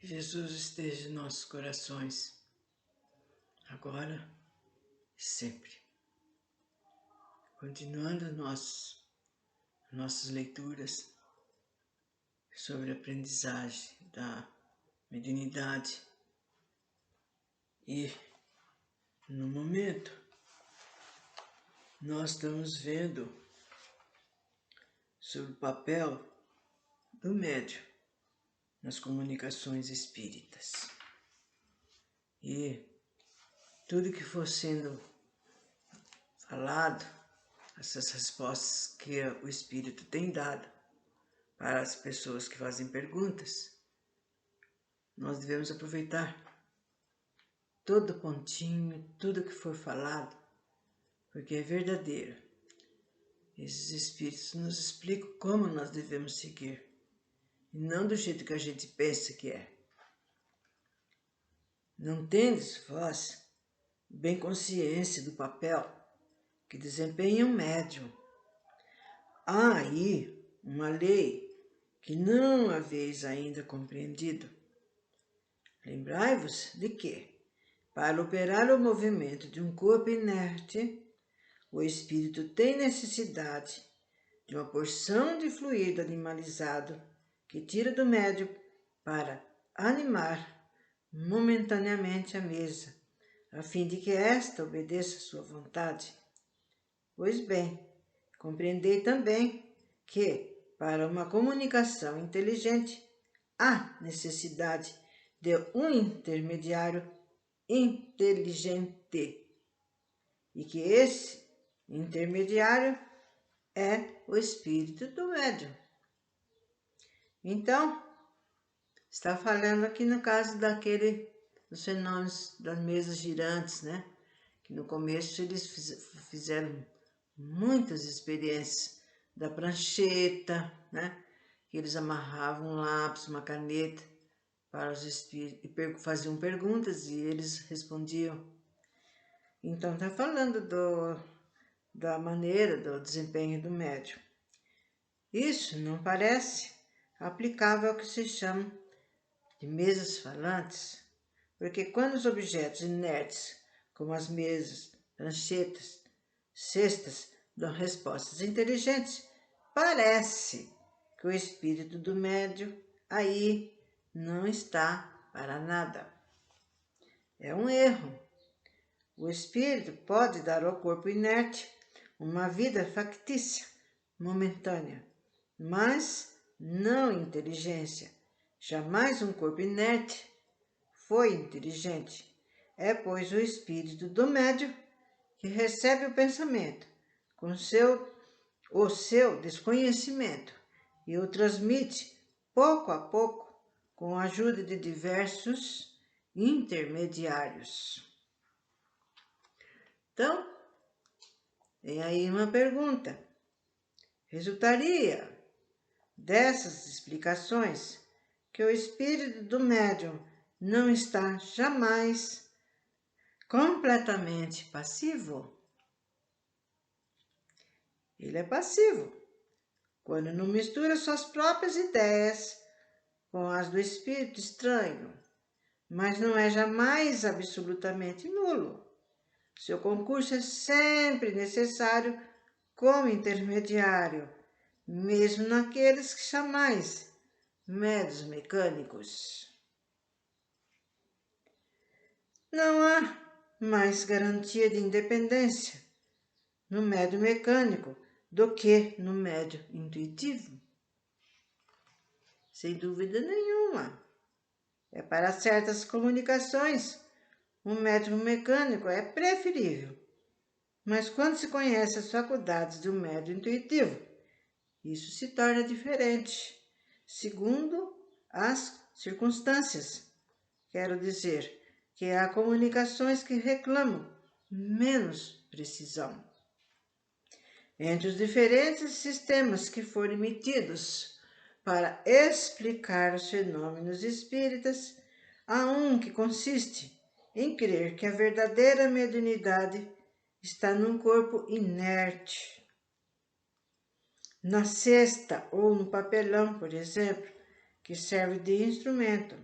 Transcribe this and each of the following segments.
Jesus esteja em nossos corações, agora e sempre. Continuando nossas leituras sobre a aprendizagem da mediunidade. E, no momento, nós estamos vendo sobre o papel do médium nas comunicações espíritas. E tudo que for sendo falado, essas respostas que o espírito tem dado para as pessoas que fazem perguntas, nós devemos aproveitar todo pontinho, tudo que for falado, porque é verdadeiro. Esses espíritos nos explicam como nós devemos seguir, e não do jeito que a gente pensa que é. Não tendes vós bem consciência do papel que desempenha um médium? Há aí uma lei que não haveis ainda compreendido. Lembrai-vos de que, para operar o movimento de um corpo inerte, o espírito tem necessidade de uma porção de fluido animalizado que tira do médium para animar momentaneamente a mesa, a fim de que esta obedeça à sua vontade. Pois bem, compreendei também que, para uma comunicação inteligente, há necessidade de um intermediário inteligente, e que esse intermediário é o espírito do médium. Então, está falando aqui no caso dos fenômenos das mesas girantes, né? Que no começo eles fizeram muitas experiências da prancheta, né? Que eles amarravam um lápis, uma caneta para os espíritos e faziam perguntas e eles respondiam. Então, está falando da maneira do desempenho do médium. Isso não parece aplicável ao que se chama de mesas falantes, porque quando os objetos inertes, como as mesas, pranchetas, cestas, dão respostas inteligentes, parece que o espírito do médium aí não está para nada. É um erro. O espírito pode dar ao corpo inerte uma vida factícia, momentânea, mas não inteligência. Jamais um corpo inerte foi inteligente. É, pois, o espírito do médium que recebe o pensamento com o seu desconhecimento e o transmite pouco a pouco com a ajuda de diversos intermediários. Então, tem aí uma pergunta. Resultaria dessas explicações que o espírito do médium não está jamais completamente passivo? Ele é passivo quando não mistura suas próprias ideias com as do espírito estranho, mas não é jamais absolutamente nulo. Seu concurso é sempre necessário como intermediário, mesmo naqueles que chamais médiuns mecânicos. Não há mais garantia de independência no médium mecânico do que no médium intuitivo. Sem dúvida nenhuma. É para certas comunicações, um médium mecânico é preferível. Mas quando se conhece as faculdades de um médium intuitivo, isso se torna diferente, segundo as circunstâncias. Quero dizer que há comunicações que reclamam menos precisão. Entre os diferentes sistemas que foram emitidos para explicar os fenômenos espíritas, há um que consiste em crer que a verdadeira mediunidade está num corpo inerte. Na cesta ou no papelão, por exemplo, que serve de instrumento,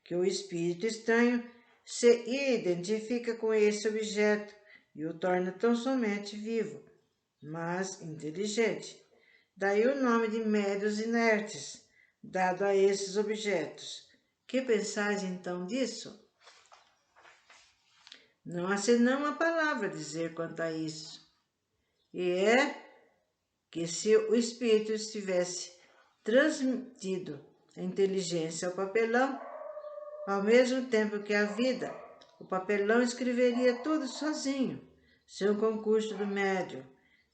que o espírito estranho se identifica com esse objeto e o torna tão somente vivo, mas inteligente. Daí o nome de médiuns inertes, dado a esses objetos. Que pensais então disso? Não há senão uma palavra a dizer quanto a isso. E é que se o espírito tivesse transmitido a inteligência ao papelão, ao mesmo tempo que a vida, o papelão escreveria tudo sozinho, sem o concurso do médium.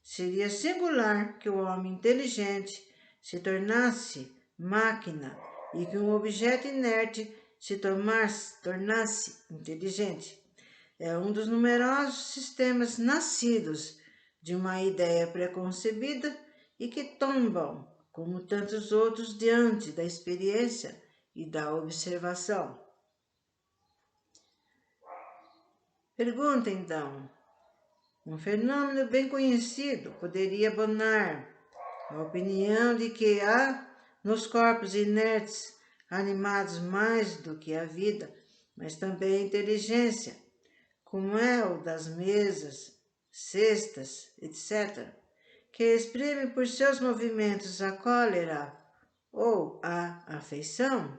Seria singular que o homem inteligente se tornasse máquina e que um objeto inerte se tornasse inteligente. É um dos numerosos sistemas nascidos de uma ideia preconcebida e que tombam, como tantos outros, diante da experiência e da observação. Pergunta então: um fenômeno bem conhecido poderia abonar a opinião de que há nos corpos inertes, animados mais do que a vida, mas também a inteligência, como é o das mesas, cestas, etc., que exprime por seus movimentos a cólera ou a afeição?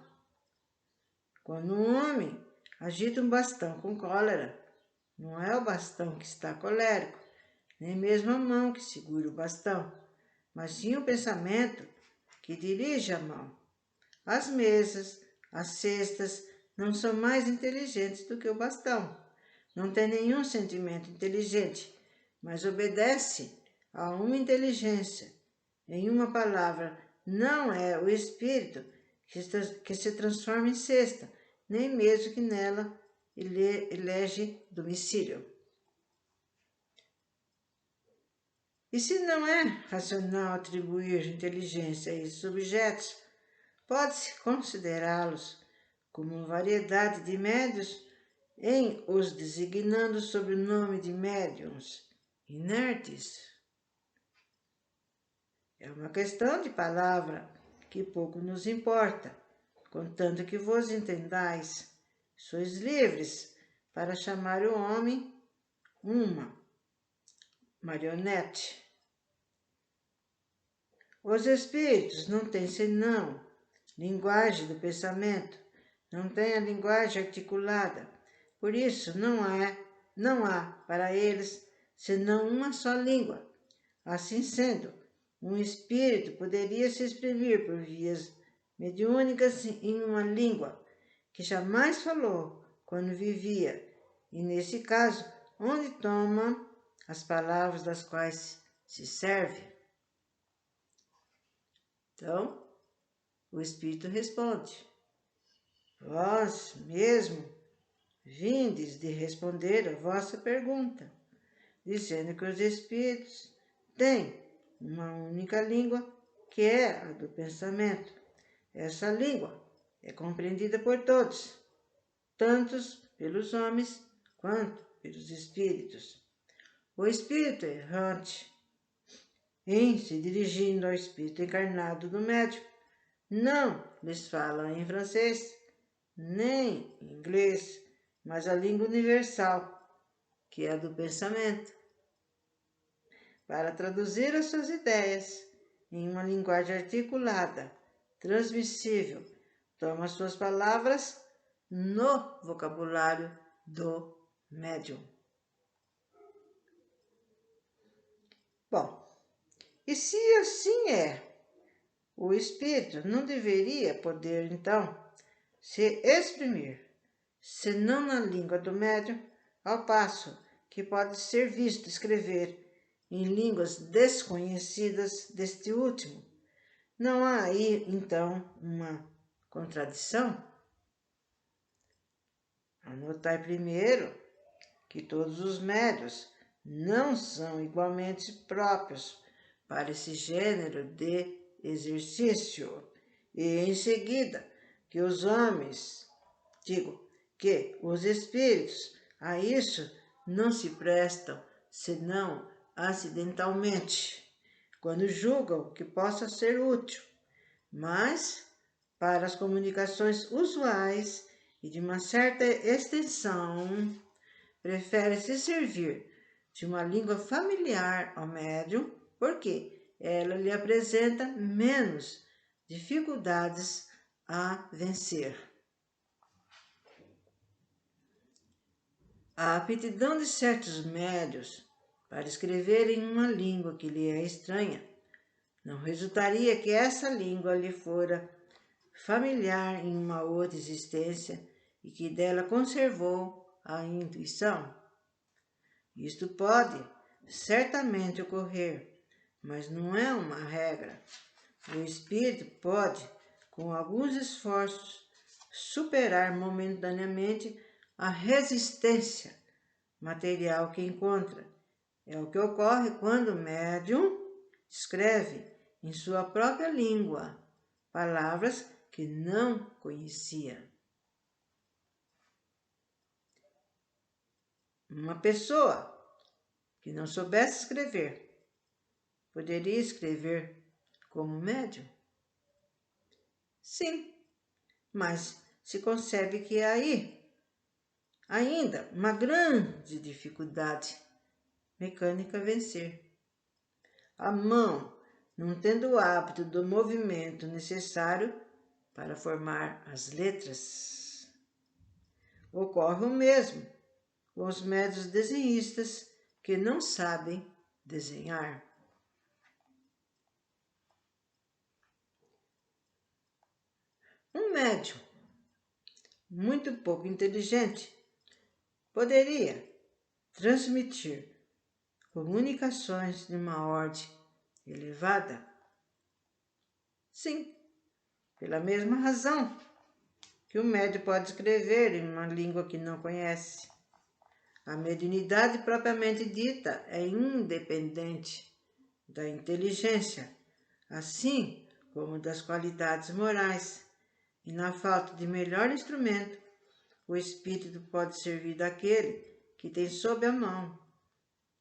Quando um homem agita um bastão com cólera, não é o bastão que está colérico, nem mesmo a mão que segura o bastão, mas sim o pensamento que dirige a mão. As mesas, as cestas não são mais inteligentes do que o bastão. Não tem nenhum sentimento inteligente, mas obedece a uma inteligência. Em uma palavra, não é o espírito que se transforma em cesta, nem mesmo que nela elege domicílio. E se não é racional atribuir inteligência a esses objetos, pode-se considerá-los como uma variedade de médiuns, em os designando sob o nome de médiuns inertes? É uma questão de palavra que pouco nos importa, contanto que vos entendais. Sois livres para chamar o homem uma marionete. Os espíritos não têm senão linguagem do pensamento, não têm a linguagem articulada. Por isso não há para eles senão uma só língua. Assim sendo, um espírito poderia se exprimir por vias mediúnicas em uma língua que jamais falou quando vivia, e nesse caso, onde toma as palavras das quais se serve? Então, o espírito responde: vós mesmo vindes de responder a vossa pergunta, dizendo que os espíritos têm uma única língua, que é a do pensamento. Essa língua é compreendida por todos, tantos pelos homens quanto pelos espíritos. O espírito errante, em se dirigindo ao espírito encarnado do médium, não lhes fala em francês, nem em inglês, mas a língua universal, que é a do pensamento, para traduzir as suas ideias em uma linguagem articulada, transmissível, toma suas palavras no vocabulário do médium. Bom, e se assim é, o espírito não deveria poder, então, se exprimir, senão na língua do médium, ao passo que pode ser visto escrever em línguas desconhecidas deste último? Não há aí, então, uma contradição? Anotai primeiro que todos os médiuns não são igualmente próprios para esse gênero de exercício, e em seguida que os homens, que os espíritos a isso não se prestam senão acidentalmente, quando julgam que possa ser útil, mas para as comunicações usuais e de uma certa extensão, prefere se servir de uma língua familiar ao médium, porque ela lhe apresenta menos dificuldades a vencer. A aptidão de certos médiuns para escrever em uma língua que lhe é estranha não resultaria que essa língua lhe fora familiar em uma outra existência e que dela conservou a intuição. Isto pode certamente ocorrer, mas não é uma regra. O espírito pode, com alguns esforços, superar momentaneamente a resistência material que encontra. É o que ocorre quando o médium escreve em sua própria língua palavras que não conhecia. Uma pessoa que não soubesse escrever poderia escrever como médium? Sim, mas se concebe que há aí ainda uma grande dificuldade mecânica a vencer. A mão, não tendo o hábito do movimento necessário para formar as letras. Ocorre o mesmo com os médiuns desenhistas que não sabem desenhar. Um médium muito pouco inteligente poderia transmitir comunicações de uma ordem elevada? Sim, pela mesma razão que o médium pode escrever em uma língua que não conhece. A mediunidade propriamente dita é independente da inteligência, assim como das qualidades morais, e na falta de melhor instrumento, o espírito pode servir daquele que tem sob a mão.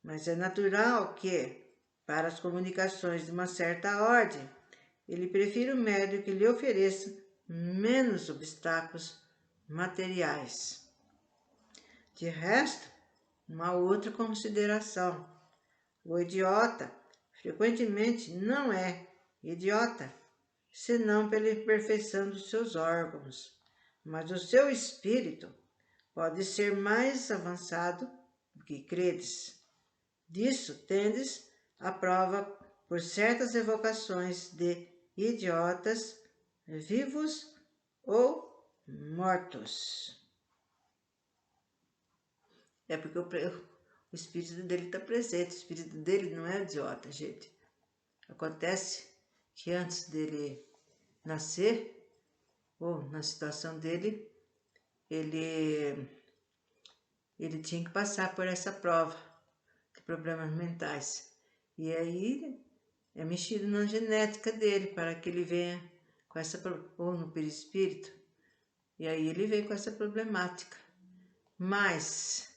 Mas é natural que, para as comunicações de uma certa ordem, ele prefira o médium que lhe ofereça menos obstáculos materiais. De resto, uma outra consideração. O idiota frequentemente não é idiota, senão pela imperfeição dos seus órgãos, mas o seu espírito pode ser mais avançado do que credes. Disso tendes a prova por certas evocações de idiotas vivos ou mortos. É porque o espírito dele está presente, o espírito dele não é idiota, gente. Acontece que antes dele nascer, ou na situação dele, ele tinha que passar por essa prova de problemas mentais. E aí é mexido na genética dele para que ele venha com essa, ou no perispírito, e aí ele vem com essa problemática. Mas,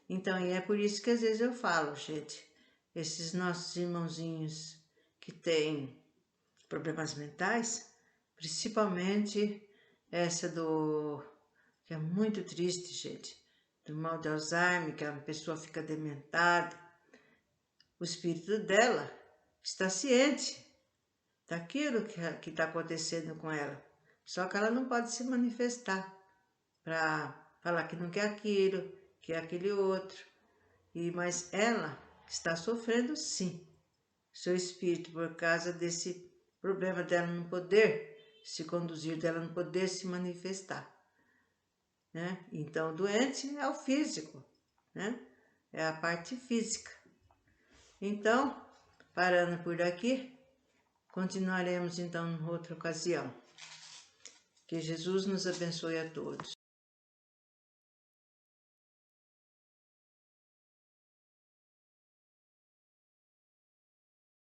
então, e é por isso que às vezes eu falo, gente, esses nossos irmãozinhos que têm problemas mentais, principalmente essa que é muito triste, gente, do mal de Alzheimer, que a pessoa fica dementada. O espírito dela está ciente daquilo que está acontecendo com ela, só que ela não pode se manifestar para falar que não quer aquilo, que é aquele outro. Mas ela está sofrendo sim, seu espírito, por causa desse problema dela não poder se conduzir, dela não poder se manifestar, né? Então, o doente é o físico, né? É a parte física. Então, parando por aqui, continuaremos então em outra ocasião. Que Jesus nos abençoe a todos.